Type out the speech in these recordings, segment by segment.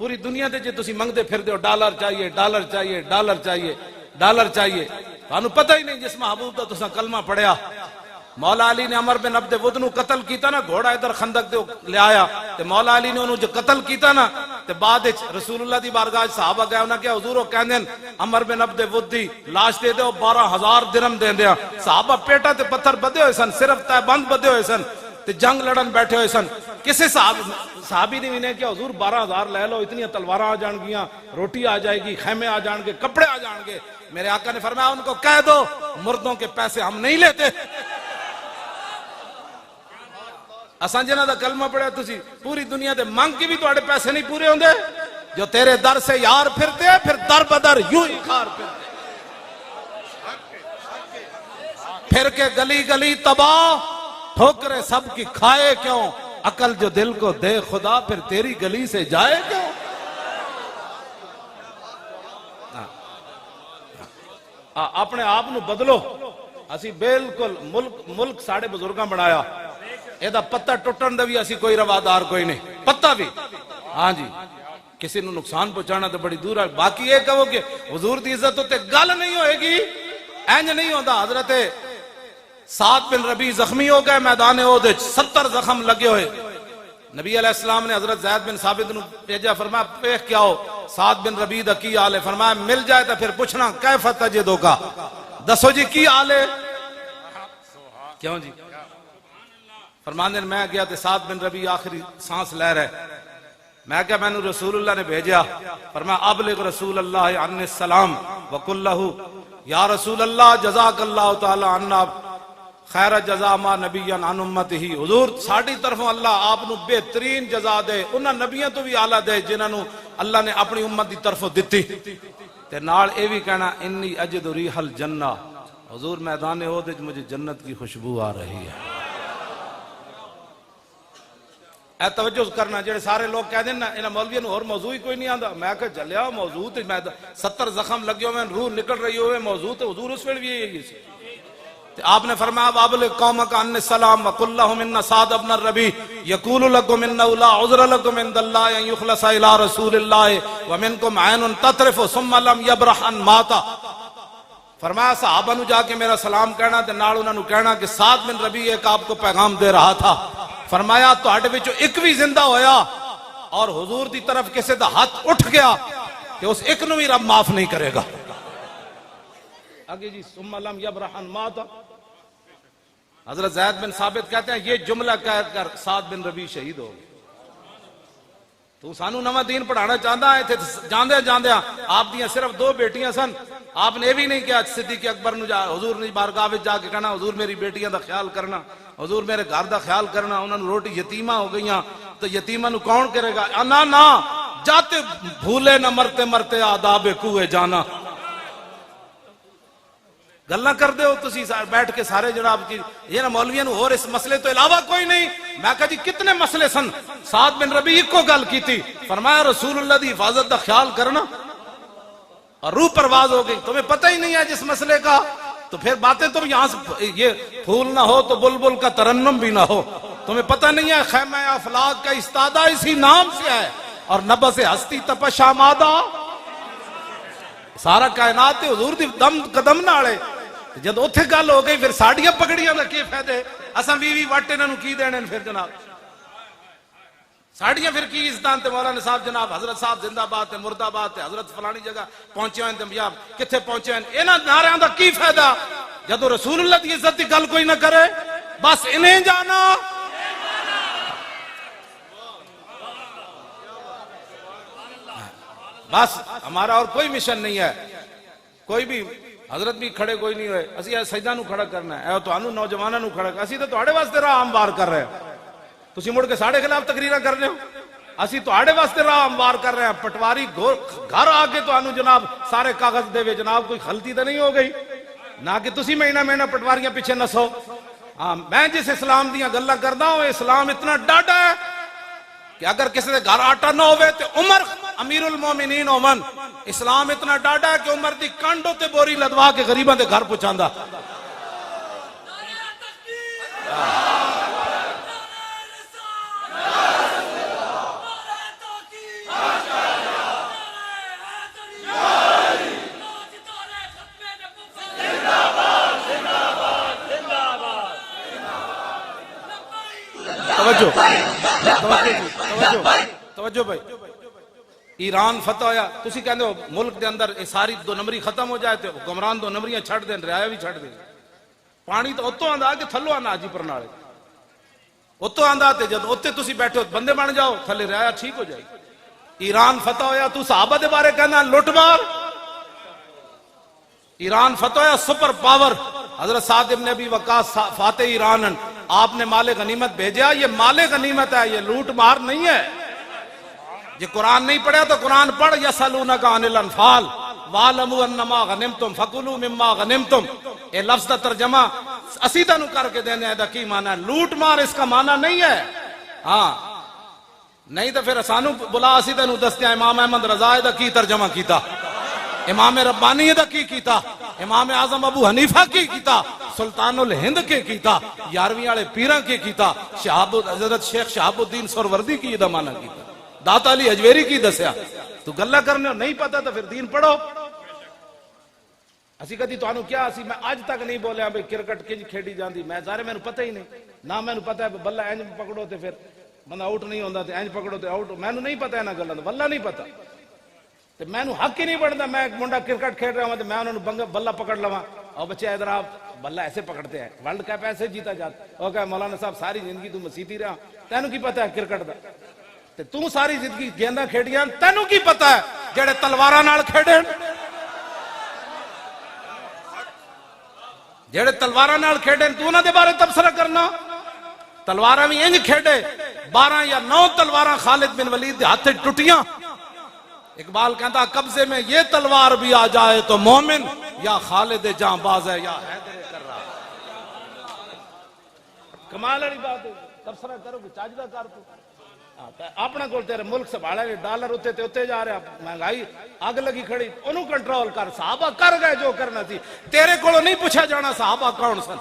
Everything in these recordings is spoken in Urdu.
پوری دنیا دے جے تسی منگدے پھر دیو ڈالر چاہیے ڈالر چاہیے ڈالر چاہیے ڈالر چاہیے، تانوں پتہ ہی نہیں جس محبوب دا تساں کلمہ پڑھیا۔ مولا علی نے عمر بن عبد ود نو قتل کیتا نا، گھوڑا ادھر خندق دے لے آیا تے مولا علی نے انہوں جو قتل کیتا نا تے بعد وچ رسول اللہ دی بارگاہ صحابہ گئے انہاں کہ حضور او کہندے عمر بن عبد ود دی لاش دے دیو 12,000 درہم دیندے۔ صحابہ پیٹا تے پتھر بدے ہوئے سن، صرف تے بند بدے ہوئے سن تے جنگ لڑن بیٹھے ہوئے سن۔ کسے صحابی نے انہیں کہ حضور 12,000 لے لو، اتنی تلواراں آ جان گیاں، روٹی آ جائے گی، خیمے آ جان گے، کپڑے آ جان گے۔ میرے آقا نے فرمایا ان کو کہہ دو مردوں کے پیسے ہم نہیں لیتے۔ اساں جنہاں دا کلمہ پڑھیا تسی پوری دنیا دے منگ کے بھی تواڈے پیسے نہیں پورے ہوندے، جو تیرے در سے یار پھرتے پھر در بدر یوں ہی خار پھرتے، پھر کے گلی گلی تباہ، ٹھوکرے سب کی کھائے کیوں، عقل جو دل کو دے خدا پھر تیری گلی سے جائے کیوں۔ اپنے آپ نو بدلو، اسی بالکل ملک ساڑے بزرگاں بنایا، ایدہ پتہ ٹوٹن دے بھی اسی کوئی روادار کوئی نہیں، پتہ بھی ہاں جی کسی نو نقصان پہنچانا تو بڑی دور ہے۔ باقی یہ کہو کہ حضور دی عزت ہوتے گل نہیں ہوئے گی، اینج نہیں ہوتا۔ حضرت سعد بن ربی زخمی ہو گئے میدان احد، 70 زخم لگے ہوئے، نبی علیہ السلام نے حضرت زید بن ثابت نو بھیجا، فرمایا پیخ کیا ہو سعد بن ربی دا کی حال ہے؟ فرمایا مل جائے تو پھر پوچھنا کیف تجدو کا، دسو جی کی حال ہے؟ کیوں جی؟ فرمانے میں گیا تے سعد بن ربی آخری سانس لے رہے، میں کہا میں نے رسول اللہ نے بھیجیا، فرمایا ابلغ رسول اللہ عنہ السلام وقل لہو یا رسول اللہ جزاک اللہ تعالی عنہ خیر جزا ما نبی عن امت ہی، حضور ساڑھی طرفوں اللہ آپ نو بہترین جزا دے، انہاں نبیوں تو بھی آلہ دے جنہاں نو اللہ نے اپنی امت دی طرفوں دیتی۔ تے نال اے بھی کہنا انی اجد ریح الجنہ، حضور میدان احد وچ مجھے جنت کی خوشبو آ رہی ہے۔ اے توجہ کرنا، جڑے سارے لوگ کہہ دیں نا انہاں مولویوں اور موضوع ہی کوئی نہیں آندا، میں کہا جلیا موضوع تے 70 زخم لگے ہوئے روح نکل رہی ہوئے موضوع تے حضور اس ویل بھی یہی سی۔ آپ نے فرمایا وابلغ قومک عنی السلام وقل لہم ان سعد بن الربیع یقول لکم انہ لا عذر لکم عند اللہ ان یخلص الی رسول اللہ ومنکم عین تطرف ثم لم یبرح ان ماتا۔ فرمایا صحابہ نو جا کے میرا سلام کہنا تے نال انہاں نو کہنا کہ سعد بن ربیع ایک آپ کو پیغام دے رہا تھا، فرمایا تواڈے وچوں ایک بھی زندہ ہویا اور حضور دی طرف کسی دا ہاتھ اٹھ گیا کہ اس ایک نو بھی رب معاف نہیں کرے گا۔ آگے جی ثم لم یبرح ان ماتا، حضرت زید بن ثابت کہتے ہیں یہ جملہ کہہ کر سعد بن ربیع شہید ہو گئے۔ تو سانو نواں دین پڑھانا چاہتا ہے، جاندے جاندے آپ دیاں صرف 2 بیٹیاں سن، آپ نے یہ بھی نہیں کہا صدیق اکبر نو جا حضور نے بارگاہ وچ جا کے کہنا حضور میری بیٹیاں دا خیال کرنا، حضور میرے گھر دا خیال کرنا، انہاں نو روٹی یتیمہ ہو گئیاں تو یتیمہ نو کون کرے گا؟ نا جاتے بھولے نہ مرتے مرتے آداب کوئے جانا۔ گلہ کر دے ہو تسی بیٹھ کے سارے جناب کی یہ نا مولویوں نے اور اس مسئلے تو علاوہ کوئی نہیں۔ میں کہا جی کتنے مسئلے سن، سعد بن ربیع کو گل کی تھی، فرمایا رسول اللہ دی حفاظت دا خیال کرنا، اور روح پرواز ہو گئی۔ تمہیں پتہ ہی نہیں ہے جس مسئلے کا، تو پھر باتیں تم یہاں سے یہ پھول نہ ہو تو بلبل کا ترنم بھی نہ ہو۔ تمہیں پتہ نہیں ہے خیمہ افلاک کا استادہ اسی نام سے ہے، اور نبض ہستی تپش آمادہ سارا کائنات حضور دی دم قدم نالے۔ جد اتھے گل ہو گئی پھر ساڑیاں پکڑیاں دا کی فائدے، اساں بیوی واٹے انہوں کی دینے پھر جناب ساڑیاں پھر کی عزتان تے مولانا صاحب جناب حضرت صاحب زندہ بات ہے مردہ بات ہے حضرت فلانی جگہ پہنچے ہوئے ہیں کتھے پہنچے ہیں، انہاں نعرہاں دا کی فائدہ جدو رسول اللہ دی عزت دی گل کوئی نہ کرے، بس انہیں جانا۔ بس ہمارا اور کوئی مشن نہیں ہے، کوئی بھی حضرت بھی کھڑے کوئی نہیں ہوئے، اسی سجدہ نو کھڑا کرنا ہے، تو انو نوجوانہ نو کھڑا کرنا، اسی تو تواڈے واسطے راہ ہموار کر رہے ہیں، تسی مڑ کے ساڑے خلاف تقریرہ کر رہے ہو، اسی تواڈے واسطے راہ ہموار کر رہے ہیں۔ پٹواری گھر آگے تو انو جناب سارے کاغذ دے وے جناب کوئی غلطی تو نہیں ہو گئی، نہ کہ تسی مہینہ مہینہ پٹواریاں پیچھے نسو۔ میں جس اسلام دیاں گلاں کردا ہوں، اسلام اتنا ڈاڈا ہے کہ اگر کسی دے گھر آٹا نہ ہوئے تو عمر امیر المومنین عمر، اسلام اتنا ڈاڈا ہے کہ عمر دی کانڈوں تے بوری لدوا کے غریباں دے گھر پہنچاندا۔ توجہ توجہ بھائی، ایران فتح ہویا، تسی کہندے ہو ملک دے اندر یہ ساری دو نمبری ختم ہو جائے تو حکمران دو نمبریاں چھڑ دیں، رعایا بھی چھڑ دیں، پانی تو اتوں آندا کہ تھلو آنا جی پرنالے اتوں آندا تے جد اتنے تسی بیٹھے ہو بندے بن جاؤ تھلے رعایا ٹھیک ہو جائے. ایران فتح ہویا تو صحابہ دے بارے کہنا لٹ مار. ایران فتح ہویا سپر پاور، حضرت سعد ابن ابی وقاص فاتح ایران، آپ نے مال غنیمت بھیجا، یہ مال غنیمت ہے، یہ لوٹ مار نہیں ہے. یہ قرآن نہیں پڑھا تو قرآن پڑھ. یسألونک عن الانفال وَاعْلَمُوا أَنَّمَا غَنِمْتُمْ فَكُلُوا مِمَّا غَنِمْتُمْ. اے لفظ کا ترجمہ اسیدہ نو کر کے دینے دا کی معنی ہے؟ لوٹ مار اس کا معنی نہیں ہے. ہاں نہیں تو پھر سانو بلا اسیدہ نو دستے ہیں امام احمد رضا دا کی ترجمہ کیتا، امام ربانی دا کی کیتا، امام اعظم ابو حنیفہ کی کیتا، سلطان الہند کے کیتا، یارویں والے پیران کے کیتا، حضرت شیخ شہاب الدین سروردی کی دا معنی کیتا، داتا علی حجویری کی دسیا. تو گلہ کرنے ہو نہیں پتا تو پھر دین پڑھو. اسی کہتی تو انہوں کیا اسی میں آج تک نہیں بولیا بھئی کرکٹ کج کھیڑی جاندی، میں ظاہر میں نے پتہ ہی نہیں، نہ میں نے پتہ ہے بلہ اینج پکڑو تے پھر بندہ آؤٹ نہیں ہوندہ تے اینج پکڑو تے آؤٹ، میں نے نہیں پتہ ہے نا گلہ تو بلہ نہیں پتہ تے میں نے حق ہی نہیں پڑھتا. میں ایک منڈا کرکٹ کھیڑ رہا ہوں تے میں انہوں نے بلہ پکڑ لواں اور بچے ادھر آپ بلہ ایسے پکڑتے ہیں، ورلڈ کپ ایسے جیتا جاتا. اور کہا مولانا صاحب ساری زندگی تو مسیتی رہا، تینوں کی پتہ ہے کرکٹ دا؟ تے تو ساری زندگی گیندہ کھیڑیاں، تینوں کی پتہ ہے جڑے تلوارہ نال کھیڑے، جڑے تلوارہ نال کھیڑے تو انہاں دے بارے تبصرہ کرنا. تلوارہ بھی انج کھیڑے 12 یا 9 تلوارہ خالد بن ولید دے ہاتھ ٹوٹیاں. اقبال کہتا قبضے میں یہ تلوار بھی آ جائے تو مومن یا خالد جاں باز ہے یا حیدر کر رہا. کمال والی بات ہے. تبصرہ کرو کہ چاجدہ کر تو اپنا کول تیرے ملک سنبھالا ڈالر اتے تے اتے جا رہا، مہنگائی اگ لگی کھڑی، انہوں کنٹرول کر. صحابہ کر گئے جو کرنا تھی، تیرے کولو نہیں پوچھا جانا صحابہ کون سن.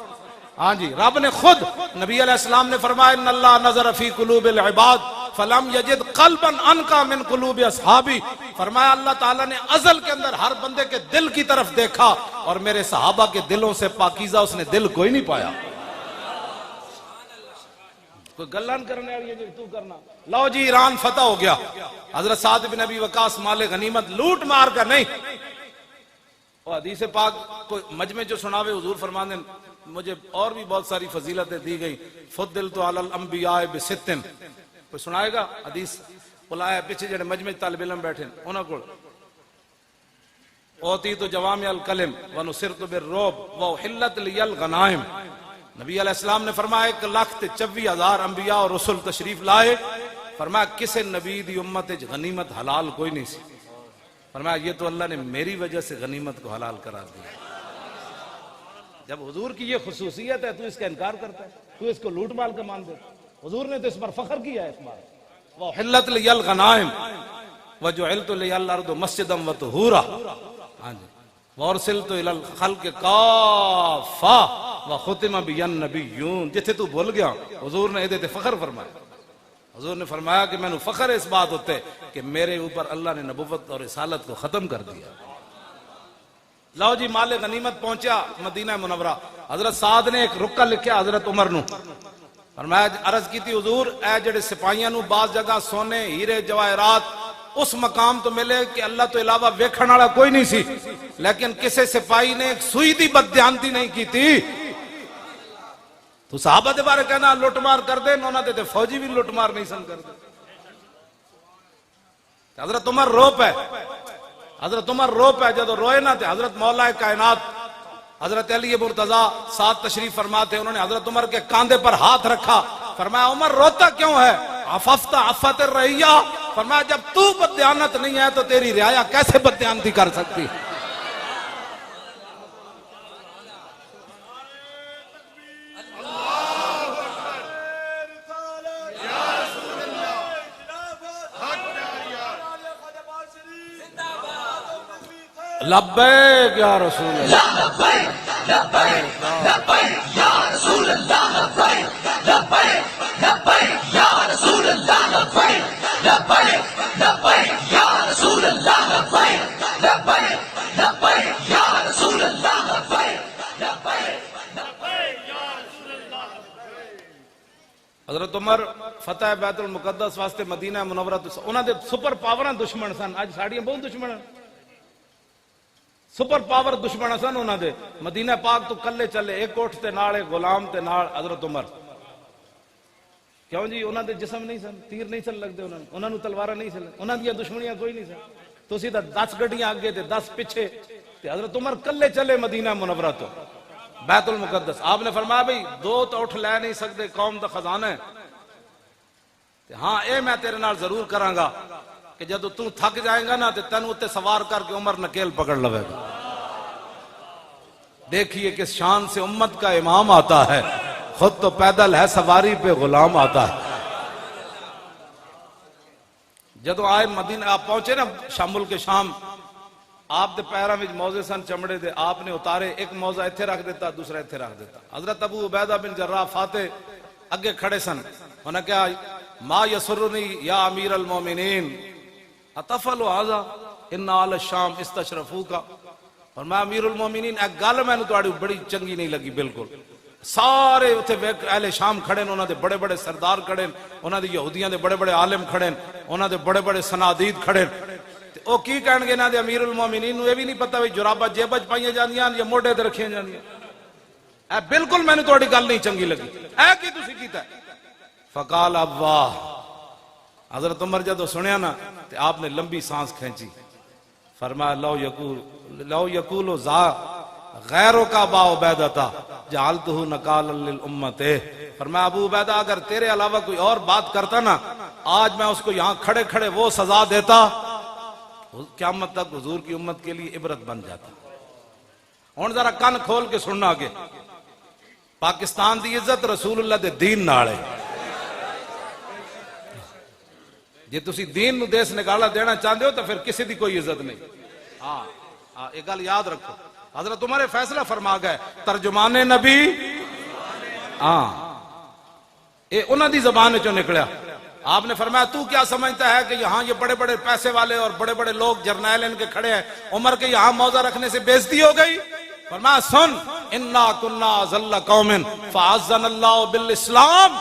ہاں جی رب نے خود نبی علیہ السلام نے فرمایا ان اللہ نظر فی قلوب العباد فلم یجد قلبا انقا من قلوب اصحابی. فرمایا اللہ تعالیٰ نے ازل کے اندر ہر بندے کے دل کی طرف دیکھا اور میرے صحابہ کے دلوں سے پاکیزہ اس نے دل کوئی نہیں پایا. کوئی گلان کرنے والی ہے جو تو کرنا. لو جی ایران فتح ہو گیا، حضرت سعد بن ابی وقاص مال غنیمت لوٹ مار کر نہیں. اور حدیث پاک کوئی مجمع جو سناوے حضور فرمانے مجھے اور بھی بہت ساری فضیلتیں دی گئی. فضلت علی الانبیاء بستن، کوئی سنائے گا حدیث؟ بلایا پیچھے جڑے مجمع طالب علم بیٹھے انہاں کو اوتیت جوامع الکلم ونصرت بالرعب واحلت لی الغنائم. نبی علیہ السلام نے فرمایا 1,24,000 انبیاء اور رسول تشریف لائے. فرمایا کسے نبی دی امت غنیمت حلال کوئی نہیں سی. فرمایا یہ تو اللہ نے میری وجہ سے غنیمت کو حلال قرار دیا. جب حضور کی یہ خصوصیت ہے تو اس کا انکار کرتا ہے، تو اس کو لوٹ مال کا مان دے. حضور نے تو اس پر فخر کیا ہے. اس بار وَحِلَّتْ لِيَ الْغَنَائِمْ وَجُعِلْتُ لِيَ الْأَرْضُ مَسْجِدًا وَطُهُورًا. ہاں جی وَأُرْسِلْتُ إِلَى الْخَلْقِ كَافَّةً وَخُتِمَ بِيَ النَّبِيُّونَ. جتھے تو بھول گیا حضور نے ادھے فخر فرمایا. حضور نے فرمایا کہ میں نے فخر اس بات ہوتے کہ میرے اوپر اللہ نے نبوت اور رسالت کو ختم کر دیا. لو جی مال غنیمت پہنچا مدینہ منورہ. حضرت سعد نے ایک رکا لکھیا حضرت عمر نو. فرمایا عرض کی تھی حضور اے جڑے سپاہیاں نو بعض جگہ سونے ہیرے جواہرات اس مقام تو ملے کہ اللہ تو علاوہ ویکھن والا کوئی نہیں سی، لیکن کسے سپاہی نے ایک سوئی دی بددیانتی نہیں کی تھی. تو صحابہ دے بارے کہنا لوٹ مار کر دے، انہوں نے فوجی بھی لوٹ مار نہیں سن کر دے. حضرت عمر روپ ہے، حضرت عمر روپ ہے جدو روئے نہ تھے. حضرت مولا کائنات حضرت علی مرتضیٰ ساتھ تشریف فرما تھے، انہوں نے حضرت عمر کے کاندھے پر ہاتھ رکھا. فرمایا عمر روتا کیوں ہے؟ عففت عفت الرعیہ. فرمایا جب تو بددیانت نہیں ہے تو تیری رعایا کیسے بددیانتی کر سکتی؟ لبیک یا رسول اللہ، لبیک لبیک لبیک یا رسول اللہ، لبیک لبیک لبیک یا رسول اللہ، لبیک لبیک لبیک یا رسول اللہ، لبیک لبیک لبیک یا رسول اللہ، لبیک لبیک لبیک یا رسول اللہ. حضرت عمر فتح بیت المقدس واسطے مدینہ منورہ انہاں دے سپر پاوراں دشمن سن، اج ساڈیاں بہت دشمن سپر پاور دشمن سن انہاں دے، مدینہ پاک تو کلے چلے، ایک اٹھ تے نال ایک غلام تے نال حضرت عمر، کیوں جی انہاں دے جسم نہیں سن، تیر نہیں سن لگدے انہاں نوں تلواراں نہیں سن، انہاں دیاں دشمنیاں کوئی نہیں سن، تسی تے 10 گڈیاں اگے تے 10 پیچھے، تے حضرت عمر کلے چلے مدینہ منورہ تو بیت المقدس۔ آپ نے فرمایا بھئی دو تو اٹھ لے نہیں سکتے، قوم دا خزانہ ہے، ہاں اے میں تیرے نال ضرور کراں گا کہ جدو تو تھک جائے گا نا تے تینوں تے سوار کر کے عمر نکیل پکڑ لوے گا۔ دیکھیے کس شان سے امت کا امام آتا ہے، خود تو پیدل ہے سواری پہ غلام آتا ہے۔ جدو آئے مدینہ آپ پہنچے نا شامل کے شام، آپ دے پیراں وچ موزے سن چمڑے دے، آپ نے اتارے، ایک موزہ ایتھے رکھ دیتا دوسرا ایتھے رکھ دیتا۔ حضرت ابو عبیدہ بن جراح فاتح اگے کھڑے سن، انہوں نے کہا ما یسرنی یا امیر المومنین اتفعل ھذا ان آل الشام استشرفوکا، اور میں امیر المومنین ایک گل میں نے تہاڈی بڑی چنگی نہیں لگی بالکل، سارے اتھے اہل شام کھڑے انہاں دے بڑے بڑے سردار کھڑے، انہاں دے یہودیاں دے بڑے بڑے عالم کھڑے، انہاں دے بڑے بڑے سنادید کھڑے، او کی کہن گے نا دے امیر المومنین نو یہ بھی نہیں پتہ وی جرابہ جیبہ چ پائیاں جاندیاں یا موڈے تے رکھیاں جاندیاں، اے بالکل میں نے تہاڈی گل نہیں چنگی لگی، اے کی تسی کیتا ہے؟ فقال ابا، حضرت عمر جدو سنیا نا تے آپ نے لمبی سانس کھینچی، فرمایا لو یقول ذا غیروں کا با عبیدہ جعلتہ نکالا للامت، فرمایا ابو عبیدہ اگر تیرے علاوہ کوئی اور بات کرتا نا آج میں اس کو یہاں کھڑے کھڑے وہ سزا دیتا، قیامت تک حضور کی امت کے لیے عبرت بن جاتا۔ ہن ذرا کان کھول کے سننا آگے، پاکستان دی عزت رسول اللہ دے دین نال ہے، جے تسی دین نو دیس نگالا دینا چاہتے ہو تو پھر کسی دی کوئی عزت نہیں۔ ہاں ایک گل یاد رکھو، حضرت عمر فیصلہ فرما گئے ترجمان نبی، ہاں اے انہاں دی زبان چوں نکلیا، آپ نے فرمایا تو کیا سمجھتا ہے کہ یہاں یہ بڑے بڑے پیسے والے اور بڑے بڑے لوگ جرنیل ان کے کھڑے ہیں، عمر کے یہاں موضع رکھنے سے بےزتی ہو گئی؟ فرمایا سن انا کنا ذل قوم فعزنا اللہ بالاسلام،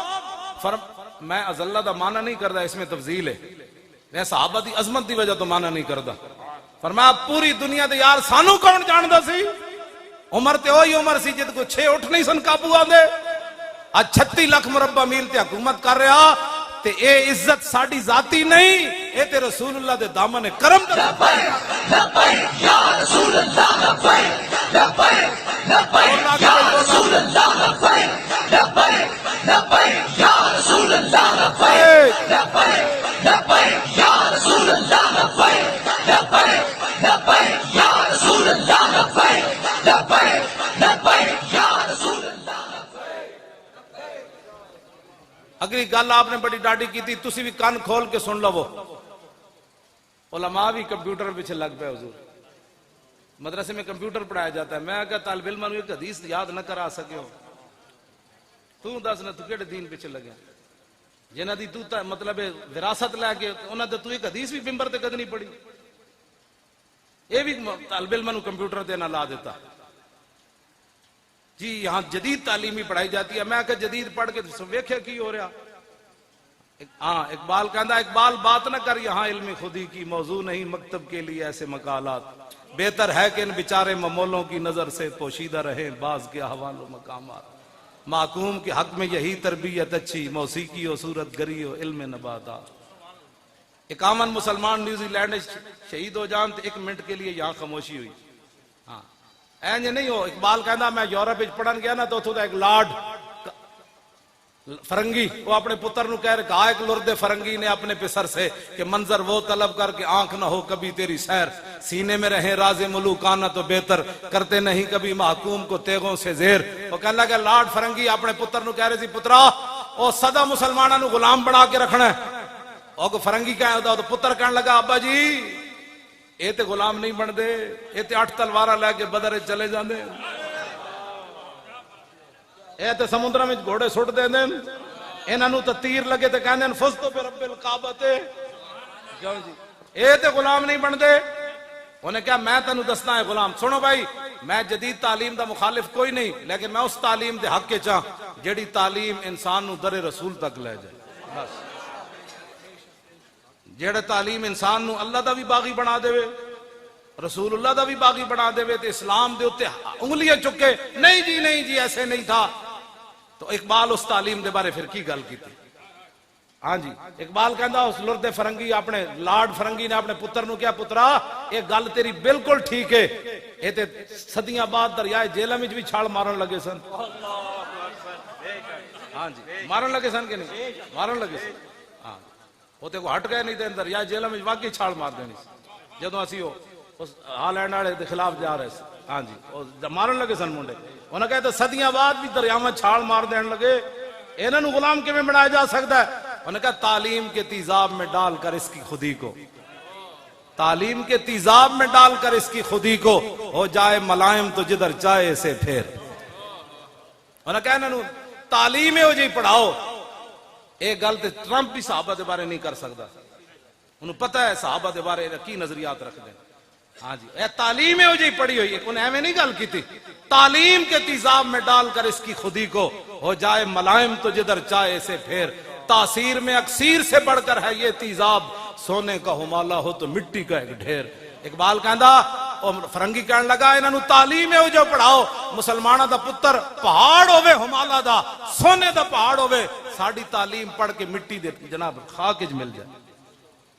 میں ازلہ دا معنی نہیں کردا، اس میں تفضیل ہے، میں صحابہ دی عظمت دی وجہ تو معنی نہیں کردا۔ فرمایا پوری دنیا دے یار سانو کون جاندا سی؟ عمر تے وہی عمر سی جد کو 6 اٹھ نہیں سن قابو آندے، اج 36 لاکھ مربع میل تے حکومت کر رہا، تے اے عزت ساڈی ذاتی نہیں، اے تے رسول اللہ دے دامن کرم دا۔ لبیک لبیک یا رسول اللہ، لبیک لبیک لبیک یا رسول اللہ، لبیک لبیک لبیک یا رسول اللہ، لبیک لبیک لبیک یا رسول اللہ، لبیک لبیک لبیک یا رسول اللہ، لبیک لبیک لبیک یا رسول اللہ۔ اگلی گل آپ نے بڑی ڈاڈی کی تھی، تسی بھی کان کھول کے سن لو، علماء بھی کمپیوٹر پیچھے لگ پہ، حضور مدرسے میں کمپیوٹر پڑھایا جاتا ہے، میں کہا طالب علم نے ایک حدیث یاد نہ کرا سکے ہو، تو دس نہ تو کیڑے دین پیچھے لگے جنہ دی تو مطلب وراثت لے کے انہاں تے تو ایک حدیث بھی ممبر تے کد نہیں پڑھی، یہ بھی طالب علم نو کمپیوٹر تے نہ لا دیتا جی یہاں جدید تعلیمی پڑھائی جاتی ہے، میں کہ جدید پڑھ کے ویکھے کی ہو رہا۔ ہاں اقبال کہندا اقبال بات نہ کر یہاں علم خودی کی، موضوع نہیں مکتب کے لیے ایسے مقالات، بہتر ہے کہ ان بیچارے ممولوں کی نظر سے پوشیدہ رہیں بعض کے احوال و مقامات، محکوم کے حق میں یہی تربیت اچھی، موسیقی ہو صورت گری ہو علم نباتات۔ 51 مسلمان نیوزی لینڈ شہید ہو جان تو 1 منٹ کے لیے یہاں خاموشی ہوئی۔ ہاں اینج نہیں ہو، اقبال کہنا میں یورپ پڑھن گیا نا تو اتھوں دا ایک لارڈ فرنگی وہ اپنے پتر نو کہہ رہے کہا ایک لرد فرنگی نے اپنے پسر سے کہ منظر وہ طلب کر کے آنکھ نہ ہو کبھی تیری سیر، سینے میں رہیں راز ملوکانہ تو بہتر، کرتے نہیں کبھی محکوم کو تیغوں سے زیر۔ وہ کہنے لگا لارڈ فرنگی اپنے پتر نو کہہ رہے سی پترا او سدا مسلمانہ نو غلام بنا کے رکھنا ہے، اور فرنگی کہہ تو پتر کہنے لگا ابا جی اے تے غلام نہیں بن دے، اے تے 8 تلوارہ لے کے بدر چلے جاندے، اے تے سمندر میں گھوڑے سٹ دے دیں، انہاں نو تے تیر لگے تے کہندے ہیں فزتو برب الکعبہ تے، اے تے غلام نہیں بن دے۔ انہیں کہا میں تینوں دسنا ہے غلام، سنو بھائی میں جدید تعلیم دا مخالف کوئی نہیں، لیکن میں اس تعلیم دے حق کے چاہ جیڑی تعلیم انسان نو در رسول تک لے جائے۔ بس جیڑے تعلیم انسان نو اللہ دا بھی باغی بنا دے رسول اللہ دا بھی باغی بنا دے تے اسلام دے اتے انگلیاں چکے نہیں جی ایسے نہیں تھا، تو اقبال اس تعلیم دے بارے پھر کی گل کی تھی؟ ہاں جی اقبال کہندا اس لرد فرنگی اپنے لارڈ فرنگی نے اپنے پتر نو کیا پترا یہ گل تیری بالکل ٹھیک ہے، یہ تے صدیاں بعد دریائے جہلم وچ بھی چھال مارن لگے سن۔ ہاں جی مارن لگے سن کہ نہیں مارن لگے سن، ہاں وہ تے کو ہٹ گئے نہیں تے دریائے جہلم وچ واقعی چھال مار دینی جدوں اسی اس ہالینڈ والے دے خلاف جا رہے سن۔ ہاں جی مارن لگے سن منڈے، انہاں کہتے صدیاں بعد بھی دریاواں چھال مار دین لگے، انہاں نو غلام کیویں بنایا جا سکتا ہے؟ انہوں نے کہا تعلیم کے تیزاب میں ڈال کر اس کی خودی کو، تعلیم کے تیزاب میں ڈال کر اس کی خودی کو ہو جائے ملائم تو جدھر چاہے اسے پھیر۔ انہوں نے کہا انہوں تعلیم ہو جی پڑھاؤ، ایک گل تے ٹرمپ بھی صحابہ دے بارے نہیں کر سکتا، انہوں پتہ ہے صحابہ دے بارے کی نظریات رکھ دیں۔ ہاں جی اے تعلیم ہو جی پڑھی ہوئی، انہیں ایویں نہیں گل کی تھی، تعلیم کے تیزاب میں ڈال کر اس کی خودی کو ہو جائے ملائم تو جدھر چاہے اسے پھیر، تاثیر میں اکسیر سے بڑھ کر ہے یہ تیزاب، سونے کا ہمالہ ہو تو مٹی کا ایک ڈھیر۔ اقبال کہندا فرنگی کہن لگا انہاں نو تعلیم ہو جو پڑھاؤ، مسلماناں دا پتر پہاڑ ہوے ہمالہ دا، سونے دا پہاڑ ہوے، ساڈی تعلیم پڑھ کے مٹی دے جناب خاک وچ مل جائے۔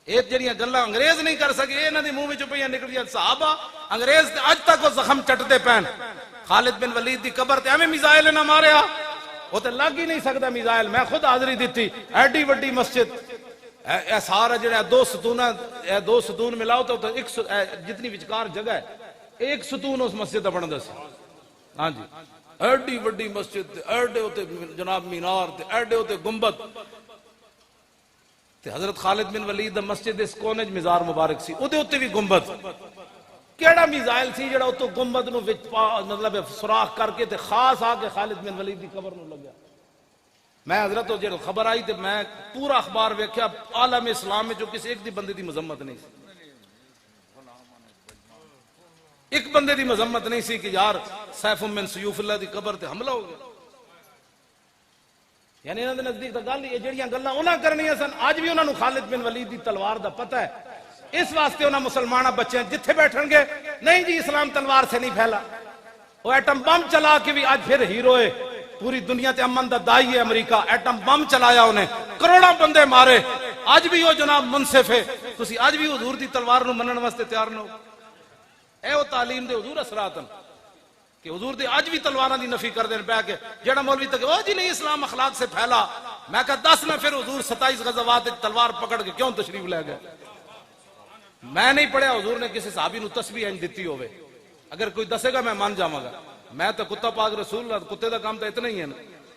ایک جڑیاں گلاں انگریز نہیں کر سکے انہاں دے منہ وچوں پیاں نکلیاں، صحابہ انگریز تے اج تک وہ زخم چٹتے پین۔ خالد بن ولید دی قبر تے ایویں میزائل نہ ماریا، وہ تو لگ ہی نہیں سکتا میزائل، میں خود حاضری دیتی، ایڈی وڈی مسجد، اے سارا جڑا دو ستون ملاؤ تو جتنی وچکار جگہ ہے ایک ستون اس مسجد دا بندا سی۔ ہاں جی ایڈی وڈی مسجد، ایڈے ہوتے جناب مینار تے ایڈے ہوتے گنبد تے حضرت خالد بن ولید دا مسجد اس کونے وچ مزار مبارک سی، اودے اوتے بھی گنبد، کیڑا میزائل سی جڑا اتو گنبد نو وچ مطلب سوراخ کر کے تے خاص آ کے خالد بن ولید دی قبر نو لگیا۔ میں حضرت تو جڑا خبر آئی تے میں پورا اخبار ویکھیا، عالم اسلام میں جو کسی ایک دی بندے دی مذمت نہیں سی، ایک بندے دی مذمت نہیں سی کہ یار سیف من سیوف اللہ دی قبر تے حملہ ہو گیا۔ یعنی انہاں دے نزدیک تے گل یہ جڑیاں گلاں انہاں کرنیاں سن، اج بھی انہاں نو خالد بن ولید دی تلوار دا پتہ ہے، اس واسطے انہاں مسلمانہ بچے جتھے بیٹھن گے نہیں جی اسلام تلوار سے نہیں پھیلا۔ وہ ایٹم بم چلا کے بھی آج پھر ہیرو ہے، پوری دنیا تے امن دا دائی ہے امریکہ، ایٹم بم چلایا انہیں، کروڑوں بندے مارے، آج بھی وہ جناب منصف ہے، تسی آج بھی حضور دی تلوار نو منن واسطے تیار نہ ہو۔ اے وہ تعلیم دے حضور اثراتن کہ حضور دے آج بھی تلواراں دی نفی کر دین پہ کہ جڑا مولوی تک وہ جی نہیں اسلام اخلاق سے پھیلا، میں کہا 10 میں پھر حضور 27 غزوات تلوار پکڑ کے کیوں تشریف لے گئے؟ میں نہیں پڑھیا حضور نے کسی صحابی نو تسبیح انج دتی ہوئے، اگر کوئی دسے گا میں مان جاواں گا، میں تو کتا پاک رسول اللہ، کتے دا کام تو اتنا ہی ہے نا۔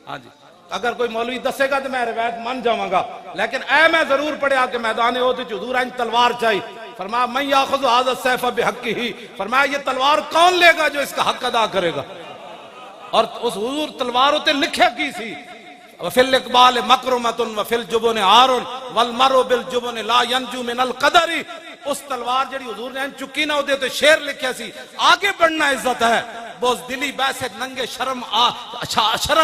ہاں جی اگر کوئی مولوی دسے گا تو میں روایت مان جاواں گا، لیکن اے میں ضرور پڑھیا کہ میدان احد وچ حضور انج تلوار چاہی، فرمایا من یاخذ ھذا السیف بحقہ، فرمایا یہ تلوار کون لے گا جو اس کا حق ادا کرے گا۔ اور اس حضور تلوار تے لکھیا کی سی وفی الاقبال مکرمۃ وفی الجبن عار والمرء بالجبن لا ینجو من القدر، اس تلوار جڑی حضور نے چکی نہ ادے تے شعر لکھیا سی، آگے بڑھنا عزت ہے، بزدلی بیسے ننگے شرم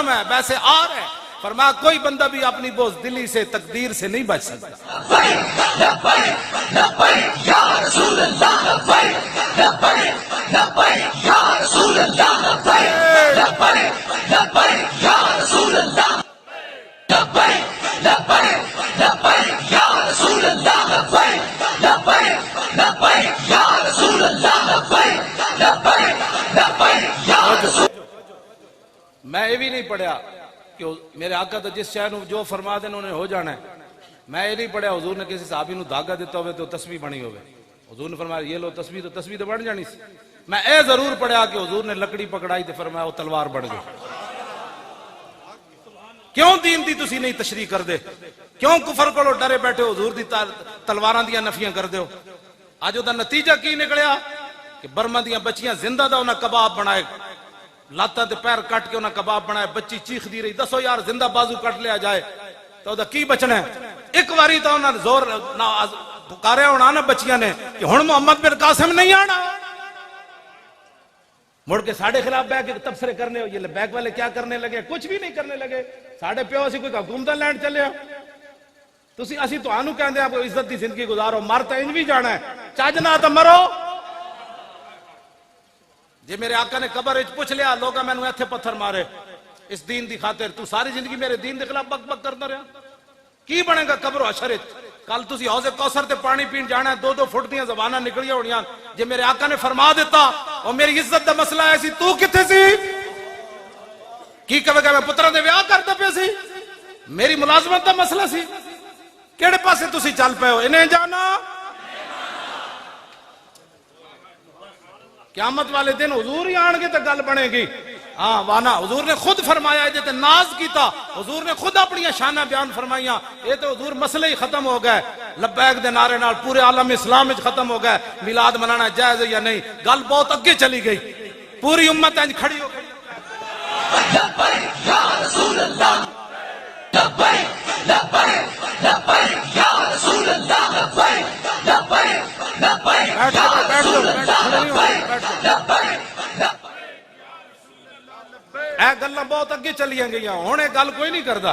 ہے بیسے آر ہے، فرمایا کوئی بندہ بھی اپنی بزدلی سے تقدیر سے نہیں بچ سکتا۔ لبیک یا رسول اللہ، لبیک یا رسول اللہ، لبیک یا رسول اللہ، لبیک یا رسول اللہ، لبیک یا رسول اللہ، لبیک یا رسول۔ میں یہ بھی نہیں پڑھیا کہ میرے آقا تو جس شے نو جو فرما دیں انہوں نے ہو جانا ہے، میں یہ نہیں پڑھیا حضور نے کسی صحابی نو دھاگا دیتا ہوئے تو تسبیح بنی ہوئے، حضور نے فرمایا یہ لو تسبیح، تو تسبیح تو بن جانی سی۔ میں اے ضرور پڑھیا کہ حضور نے لکڑی پکڑائی تو فرمایا وہ تلوار بڑھ گئی۔ کیوں دین دی تسی نہیں تشریح کر دے؟ کیوں کفر کو ڈرے بیٹھے حضور دی تلواراں دیاں نفیاں کر دیو؟ آج دا نتیجہ کی نکلیا کہ برما دیاں بچیاں زندہ دا انہاں کباب بنائے، لاتاں تے پیر کٹ کے انہاں کباب بنائے، بچی چیخ دی رہی، دسو یار زندہ بازو کٹ لیا جائے تو دا کی بچنا ہے؟ ایک واری تو انہاں زور پکاریا ہونا نا بچیاں نے کہ ہن محمد بن قاسم نہیں آنا، مڑ کے ساڑھے خلاف بیک کے تبصرے کرنے ہو، یہ بیک والے کیا کرنے لگے؟ کچھ بھی نہیں کرنے لگے، ساڑھے پیو اسی کوئی حکومت لینڈ چلے ہو، تسی اسی تانوں کہندے آپ عزت دی زندگی گزارو، مر تے انج بھی جانا ہے، چج نہ تے مرو۔ جے میرے آقا نے قبر وچ پوچھ لیا لوگا مینوں ایتھے پتھر مارے اس دین دی خاطر، تو ساری زندگی میرے دین دے خلاف بک بک کردا رہیا، کی بنے گا قبر و حشر وچ؟ کل تسی حوض کوثر تے پانی پین جانا ہے، 2-2 فٹ دیاں زباناں نکلیاں ہونیاں، جے میرے آقا نے فرما دیتا او میری عزت دا مسئلہ ہے سی، تو کتھے سی؟ کی کہے گا میں پتراں دے ویاہ کردا پیا سی؟ میری ملازمت دا مسئلہ سی؟ کیڑے پاسے تسی چل پئے ہو؟ انہیں جانا قیامت والے دن حضور ہی آن گے تو گل بنے گی۔ ہاں وانا حضور نے خود فرمایا ہے جتے ناز کیتا، حضور نے خود اپنی شانہ بیان فرمائیاں، یہ تو حضور مسئلے ہی ختم ہو گئے، لبیک دے نعرے نال پورے عالم اسلام وچ ختم ہو گئے، میلاد منانا جائز ہے یا نہیں، گل بہت اگے چلی گئی، پوری امت انج کھڑی ہو گئی۔ لبیک یا رسول اللہ، لبیک لبیک لبیک یا رسول اللہ، لبیک لبیک لبیک۔ بیٹھ جاؤ بیٹھ جاؤ، کھڑے نہیں ہو، بیٹھ جاؤ۔ اے گلاں بہت اگے چلیاں گئیاں، ہن اے گل کوئی نہیں کردا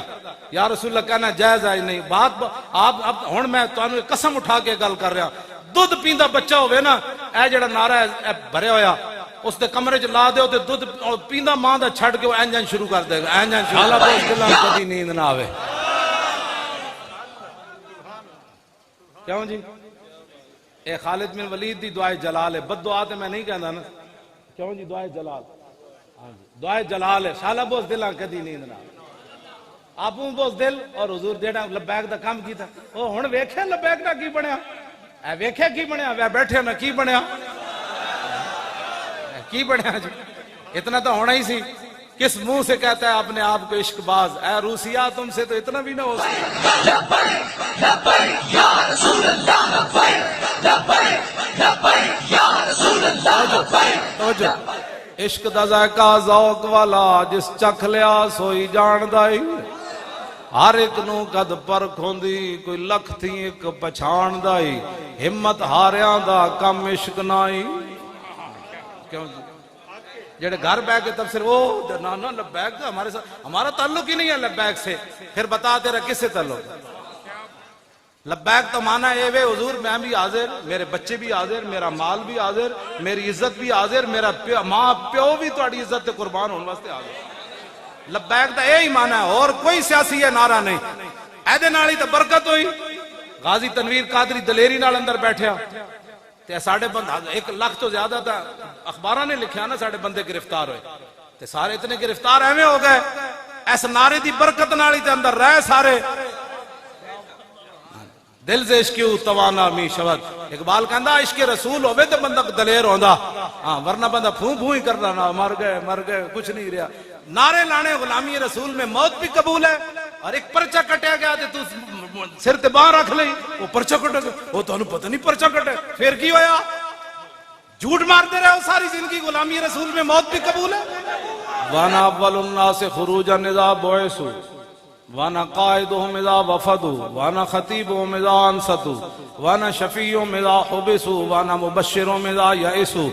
یا رسول اللہ کہنا جائز ہے نہیں، بات آپ ہن میں تانوں قسم اٹھا کے گل کر رہا، دودھ پیندا بچہ ہوے نا، اے جڑا نعرہ ہے بھریا ہویا اس دے کمرے چ لا دیو تے دودھ پیندا ماں دا چھڈ کے اینجن شروع کر دے گا، اینجن شروع بوس گلاں کبھی نیند نہ آوے۔ کیوں جی؟ اے خالد بن ولید دی دعائے جلال ہے، بد دعا تے میں نہیں کہندا نا، کیوں جی؟ دعائے جلال، ہاں جی دعائے جلال ہے، شالا بوس دلاں کدی نیند نہ آپوں بوس دل، اور حضور جیڑا لبیک دا کام کیتا او ہن ویکھیا لبیک دا کی بنیا، اے ویکھیا کی بنیا، وے بیٹھے نا کی بنیا، کی بنیا جی؟ اتنا تو ہونا ہی سی، کس منہ سے کہتا ہے اپنے آپ کو عشق باز، اے روسیہ تم سے تو اتنا بھی نہ ہو سکتا۔ لبیک لبیک یا رسول اللہ، لبیک لبیک لبیک یا رسول اللہ، لبیک۔ توجہ، عشق دا ذائقہ ذوق والا جس چکھ لیا سوئی جاندائی، ہر ایک نو قد پرکھ ہوندی کوئی لکھ تھی ایک پچھان دائی، ہمت ہاریاں دا کم عشق نائی۔ کیوں جی؟ جڑے گھر بیٹھ کے تفسیر وہ نانا لبیک کا ہمارے ساتھ ہمارا تعلق ہی نہیں ہے لبیک سے، پھر بتا تیرا کس سے تعلق؟ لبیک تو مانا اے وے حضور میں بھی حاضر، میرے بچے بھی حاضر، میرا مال بھی حاضر، میری عزت بھی حاضر، میرا ماں پیو بھی تہاڈی عزت تے قربان ہونے واسطے حاضر۔ لبیک دا اے ہی مانا ہے، اور کوئی سیاسی ہے نعرہ نہیں، اے دے نال ہی تے برکت ہوئی۔ غازی تنویر قادری دلیری نال اندر بیٹھیا تے ساڑھے بند 1 لاکھ تو زیادہ تھا، اخباراں نے لکھیا نا ساڑھے بندے گرفتار ہوئے تے سارے اتنے گرفتار ایویں ہو گئے، اس نعرے دی برکت نال ہی تے اندر رہ سارے۔ دل سے عشقیو توانا می شود، اقبال کہندا عشق رسول ہوے تے بندہ دلیر ہوندا، ہاں ورنہ بندہ پھوں پھوں ہی کردا نا، مر گئے کچھ نہیں رہا۔ نعرے لانے غلامی رسول میں موت بھی قبول ہے، اور ایک پرچہ کٹیا گیا تے تو سر تے باہر رکھ لئی، وہ پرچہ کٹے گا، وہ تانوں پتہ نہیں پرچہ کٹے، پھر کی ہویا؟ جھوٹ مارتے رہے ہو ساری زندگی، غلامی رسول میں موت بھی قبول ہے۔ وانا اول الناس خروجا اذا بعثوا وانا قائدهم اذا وفدوا وانا خطيبهم اذا انصتوا وانا شفيعهم اذا حبسوا وانا مبشرهم اذا يئسوا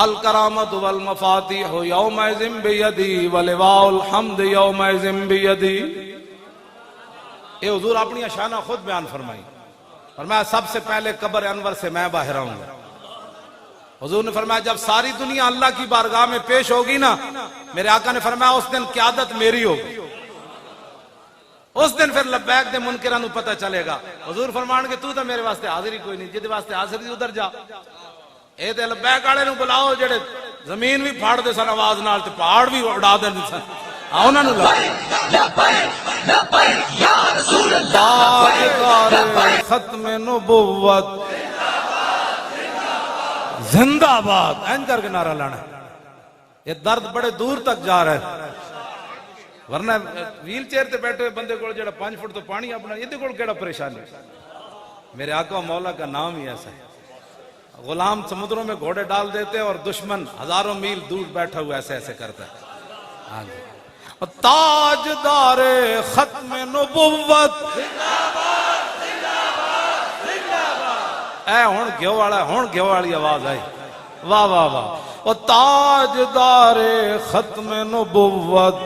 الکرامت والمفاتیح یومئذ بیدی ولواء الحمد یومئذ بیدی۔ اے حضور اپنی شانہ خود بیان فرمائی، فرمایا سب سے پہلے قبر انور سے میں باہر آؤں گا۔ حضور نے فرمایا جب ساری دنیا اللہ کی بارگاہ میں پیش ہوگی نا، میرے آقا نے فرمایا اس دن قیادت میری ہوگی، اس دن پھر لبیک دے منکرانو پتہ چلے گا۔ حضور فرمان کہ تو میرے واسطے حاضر ہی کوئی نہیں، جدے واسطے حاضر ہی ادھر جا۔ اے تے لبیک والے نو بلاؤ جڑے زمین بھی پھاڑ دے سن آواز نال تے پہاڑ بھی اڑا دے سن، انہاں نو لبیک لبیک یا رسول اللہ، تاجدار ختم نبوت زندہ آباد، این کر کے نعرہ لانا۔ یہ درد بڑے دور تک جا رہا ہے، ورنہ ویل چیئر تے بیٹھے بندے کو جڑا 5 فٹ تو پانی اپنا، یہ کو کیڑا پریشانی؟ میرے آقا و مولا کا نام ہی ایسا ہے۔ غلام سمندروں میں گھوڑے ڈال دیتے اور دشمن ہزاروں میل دور بیٹھا ہوا ایسے ایسے کرتا ہے۔ تاجدار ختم نبوت اے ہون گھیو والی آواز آئی، واہ واہ واہ۔ تاجدار ختم نبوت